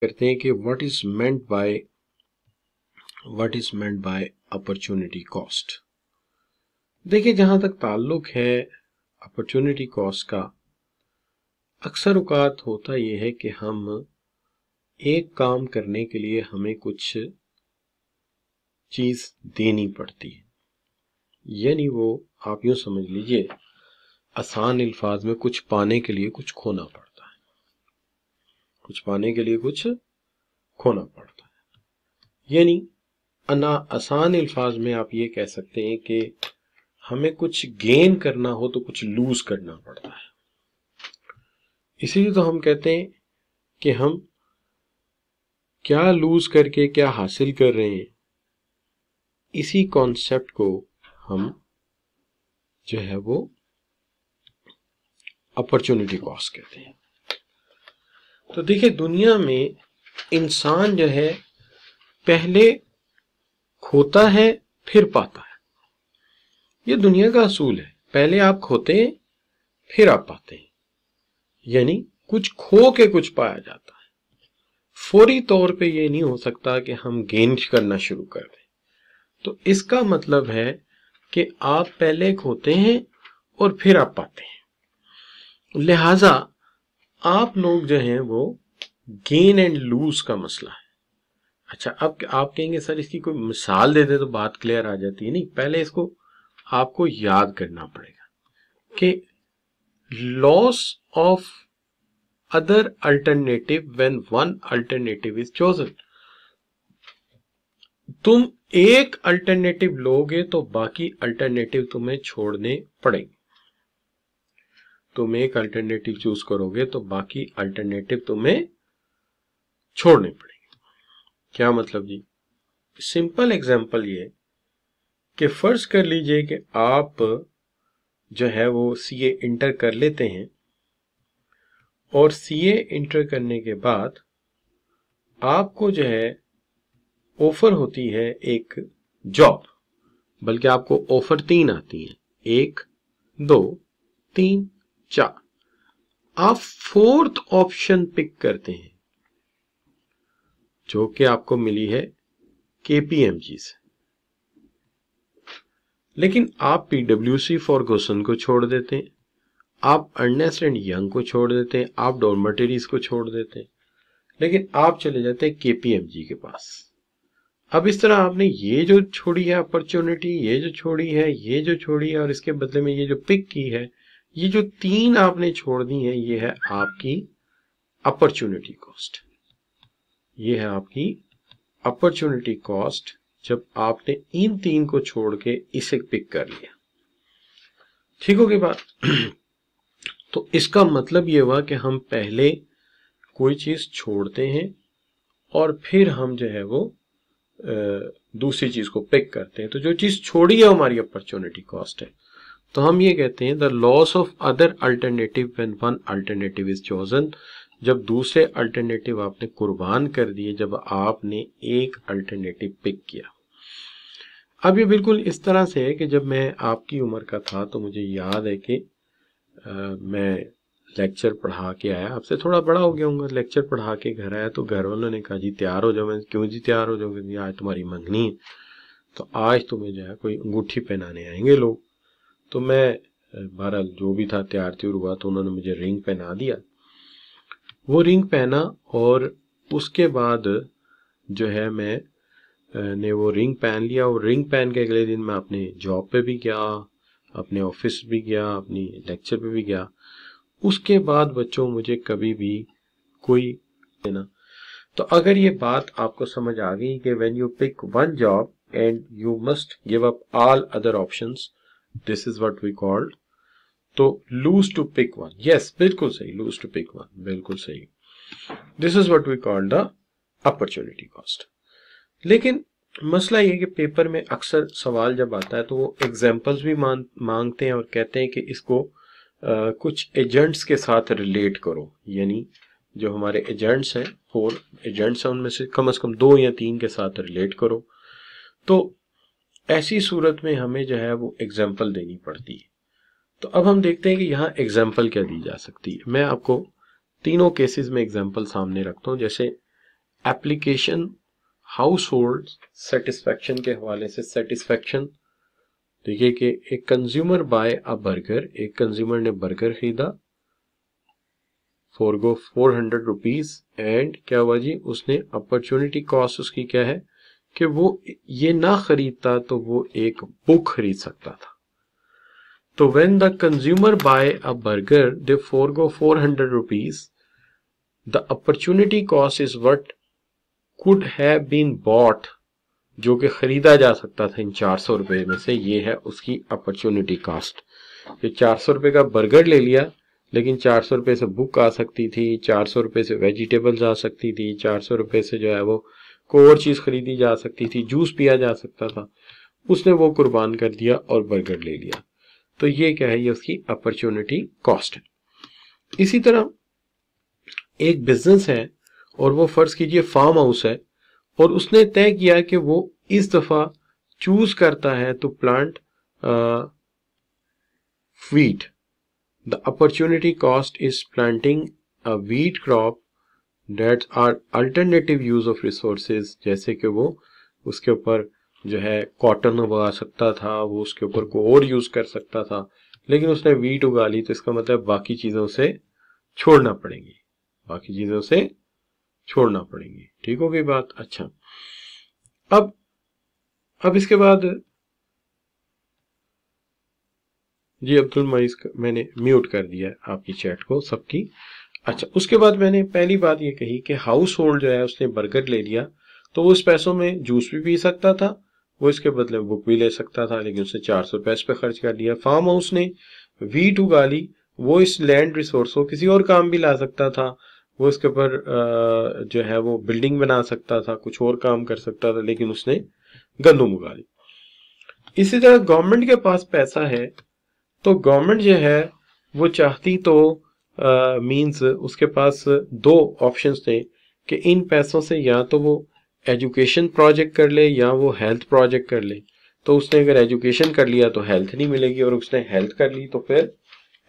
करते हैं कि what is meant by opportunity cost. देखिए, जहां तक ताल्लुक है अपॉर्चुनिटी कॉस्ट का, अक्सर औकात होता यह है कि हम एक काम करने के लिए हमें कुछ चीज देनी पड़ती है, यानी वो आप यूं समझ लीजिए, आसान अल्फाज में कुछ पाने के लिए कुछ खोना पड़ता है, कुछ पाने के लिए कुछ खोना पड़ता है। यानी आसान अल्फाज में आप ये कह सकते हैं कि हमें कुछ गेन करना हो तो कुछ लूज करना पड़ता है। इसीलिए तो हम कहते हैं कि हम क्या लूज करके क्या हासिल कर रहे हैं, इसी कॉन्सेप्ट को हम जो है वो अपॉर्चुनिटी कॉस्ट कहते हैं। तो देखिए, दुनिया में इंसान जो है पहले खोता है फिर पाता है। ये दुनिया का असूल है, पहले आप खोते हैं फिर आप पाते हैं, यानी कुछ खो के कुछ पाया जाता है। फौरी तौर पे ये नहीं हो सकता कि हम गेन करना शुरू कर दें। तो इसका मतलब है कि आप पहले खोते हैं और फिर आप पाते हैं। लिहाजा आप लोग जो हैं वो गेन एंड लूज का मसला है। अच्छा, अब आप कहेंगे सर इसकी कोई मिसाल दे दे तो बात क्लियर आ जाती है। नहीं, पहले इसको आपको याद करना पड़ेगा कि loss of other alternative when one alternative is chosen. तुम एक अल्टरनेटिव लोगे तो बाकी अल्टरनेटिव तुम्हें छोड़ने पड़ेंगे। तुम एक अल्टरनेटिव चूज करोगे तो बाकी अल्टरनेटिव तुम्हें छोड़ने पड़ेंगे। क्या मतलब जी? सिंपल एग्जांपल ये कि फर्ज कर लीजिए कि आप जो है वो सीए इंटर कर लेते हैं और सीए इंटर करने के बाद आपको जो है ऑफर होती है एक जॉब, बल्कि आपको ऑफर 3 आती है, 1, 2, 3, 4। आप 4th ऑप्शन पिक करते हैं जो कि आपको मिली है केपीएमजी से, लेकिन आप पीडब्ल्यूसी फॉर्गूसन को छोड़ देते हैं, आप अर्नेस्ट एंड यंग को छोड़ देते हैं, आप डॉर्मेटरीज को छोड़ देते हैं, लेकिन आप चले जाते हैं केपीएमजी के पास। अब इस तरह आपने ये जो छोड़ी है अपॉर्चुनिटी, ये जो छोड़ी है, ये जो छोड़ी है, और इसके बदले में ये जो पिक की है, ये जो 3 आपने छोड़ दी है, ये है आपकी अपॉर्चुनिटी कॉस्ट। ये है आपकी अपॉर्चुनिटी कॉस्ट जब आपने इन 3 को छोड़ के इसे पिक कर लिया। ठीक होगी बात? तो इसका मतलब ये हुआ कि हम पहले कोई चीज छोड़ते हैं और फिर हम जो है वो दूसरी चीज को पिक करते हैं। तो जो चीज छोड़ी है हमारी अपॉर्चुनिटी कॉस्ट है। तो हम ये कहते हैं the loss of other alternative when one alternative is chosen. जब दूसरे अल्टरनेटिव आपने कुर्बान कर दिए, जब आपने एक अल्टरनेटिव पिक किया। अब ये बिल्कुल इस तरह से है कि जब मैं आपकी उम्र का था तो मुझे याद है कि मैं लेक्चर पढ़ा के आया, आपसे थोड़ा बड़ा हो गया हूँ, लेक्चर पढ़ा के घर आया तो घर वालों ने कहा जी तैयार हो जाओ। मैं क्यों जी तैयार हो जाओगे? जी आज तुम्हारी मंगनी है, तो आज तुम्हें जो है कोई अंगूठी पहनाने आएंगे लोग। तो मैं बहरहाल जो भी था तैयार त्यूर हुआ, तो उन्होंने मुझे रिंग पहना दिया। वो रिंग पहना और उसके बाद जो है मैं ने वो रिंग पहन लिया, और रिंग पहन के अगले दिन मैं अपने जॉब पे भी गया, अपने ऑफिस भी गया, अपनी लेक्चर पे भी गया। उसके बाद बच्चों मुझे कभी भी कोई देना। तो अगर ये बात आपको समझ आ गई कि when you pick one job and you must give up all other options, this is what we called, तो lose to pick one. Yes, बिल्कुल सही, लूज टू पिक वन, बिल्कुल सही। This is what we called the opportunity cost. लेकिन मसला ये कि paper में अक्सर सवाल जब आता है तो वो एग्जाम्पल्स भी मांगते हैं और कहते हैं कि इसको कुछ एजेंट्स के साथ रिलेट करो। यानी जो हमारे एजेंट्स हैं, 4 एजेंट्स हैं, उनमें से कम 2 या 3 के साथ रिलेट करो। तो ऐसी सूरत में हमें जो है वो एग्जाम्पल देनी पड़ती है। तो अब हम देखते हैं कि यहाँ एग्जाम्पल क्या दी जा सकती है। मैं आपको तीनों केसेस में एग्जाम्पल सामने रखता हूँ। जैसे एप्लीकेशन हाउस होल्ड सेटिस्फैक्शन के हवाले से सेटिस्फैक्शन देखिए कि एक कंज्यूमर बाय अ बर्गर, एक कंज्यूमर ने बर्गर खरीदा, फोरगो 400 रुपीज, एंड क्या हुआ जी, उसने अपॉर्चुनिटी कॉस्ट उसकी क्या है कि वो ये ना खरीदता तो वो एक बुक खरीद सकता था। तो when the consumer buy a burger they forgo 400 rupees, the opportunity cost is what could have been bought, जो कि खरीदा जा सकता था इन 400 रुपए में से, ये है उसकी अपॉर्चुनिटी कॉस्ट। ये 400 रुपए का बर्गर ले लिया, लेकिन 400 रुपए से बुक आ सकती थी, 400 रुपए से वेजिटेबल्स आ सकती थी, 400 रुपए से जो है वो कोई और चीज खरीदी जा सकती थी, जूस पिया जा सकता था, उसने वो कुर्बान कर दिया और बर्गर ले लिया। तो ये क्या है, ये उसकी अपॉर्चुनिटी कॉस्ट है। इसी तरह एक बिजनेस है और वो फर्ज कीजिए फार्म हाउस है, और उसने तय किया कि वो इस दफा चूज करता है to plant wheat. The opportunity cost is planting a wheat crop that are alternative use of resources, जैसे कि वो उसके ऊपर जो है कॉटन उगा सकता था, वो उसके ऊपर कोई और यूज कर सकता था, लेकिन उसने वीट उगा ली, तो इसका मतलब बाकी चीजों से छोड़ना पड़ेगी, बाकी चीजों से छोड़ना पड़ेगी। ठीक हो गई बात? अच्छा, अब इसके बाद जी अब्दुल मईस मैंने म्यूट कर दिया आपकी चैट को सबकी। अच्छा, उसके बाद मैंने पहली बात ये कही कि हाउस होल्ड जो है उसने बर्गर ले लिया, तो वो उस पैसों में जूस भी पी सकता था, वो इसके बदले बुक भी ले सकता था, लेकिन उसने 400 रुपए इस पे खर्च कर दिया। फार्म हाउस ने वीट उगा ली, वो इस लैंड रिसोर्स को किसी और काम भी ला सकता था, वो इसके ऊपर जो है वो बिल्डिंग बना सकता था, कुछ और काम कर सकता था, लेकिन उसने गंदुम उगा ली। इसी तरह गवर्नमेंट के पास पैसा है, तो गवर्नमेंट जो है वो चाहती तो मींस उसके पास दो ऑप्शंस थे कि इन पैसों से या तो वो एजुकेशन प्रोजेक्ट कर ले या वो हेल्थ प्रोजेक्ट कर ले। तो उसने अगर एजुकेशन कर लिया तो हेल्थ नहीं मिलेगी, और उसने हेल्थ कर ली तो फिर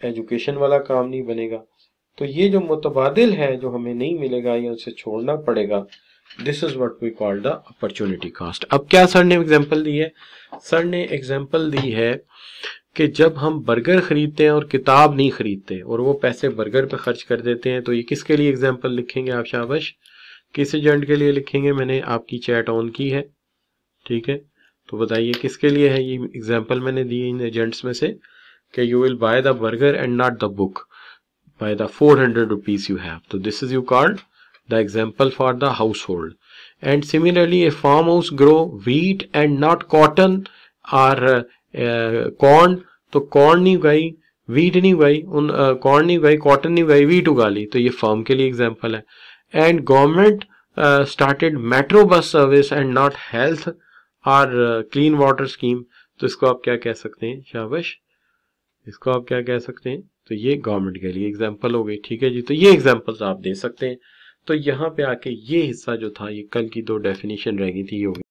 एजुकेशन वाला काम नहीं बनेगा। तो ये जो मुतबादिल है जो हमें नहीं मिलेगा या उसे छोड़ना पड़ेगा, this is what we call the opportunity cost. अब क्या सर ने एग्जांपल दी है? सर ने एग्जांपल दी है कि जब हम बर्गर खरीदते हैं और किताब नहीं खरीदते और वो पैसे बर्गर पे खर्च कर देते हैं, तो ये किसके लिए एग्जांपल लिखेंगे आप? शाबाश, किस एजेंट के लिए लिखेंगे? मैंने आपकी चैट ऑन की है, ठीक है, तो बताइए किसके लिए है ये एग्जांपल मैंने दी इन एजेंट्स में से कि you will buy the burger and not the book by the 400 rupees you have. तो this is you called the example for the household. And similarly a farm house grow wheat and not cotton और corn, तो corn नहीं उगाई, wheat नहीं उगाई, corn नहीं उगाई, cotton नहीं उगाई, वीट उगा ली, तो ये फर्म के लिए एग्जांपल है। And government started metro bus service and not health और क्लीन वाटर स्कीम, तो इसको आप क्या कह सकते हैं? शाबाश, इसको आप क्या कह सकते हैं? तो ये गवर्नमेंट के लिए एग्जांपल हो गई। ठीक है जी, तो ये एग्जांपल्स आप दे सकते हैं। तो यहाँ पे आके ये हिस्सा जो था, ये कल की दो डेफिनेशन रह गई थी, ये हो गई।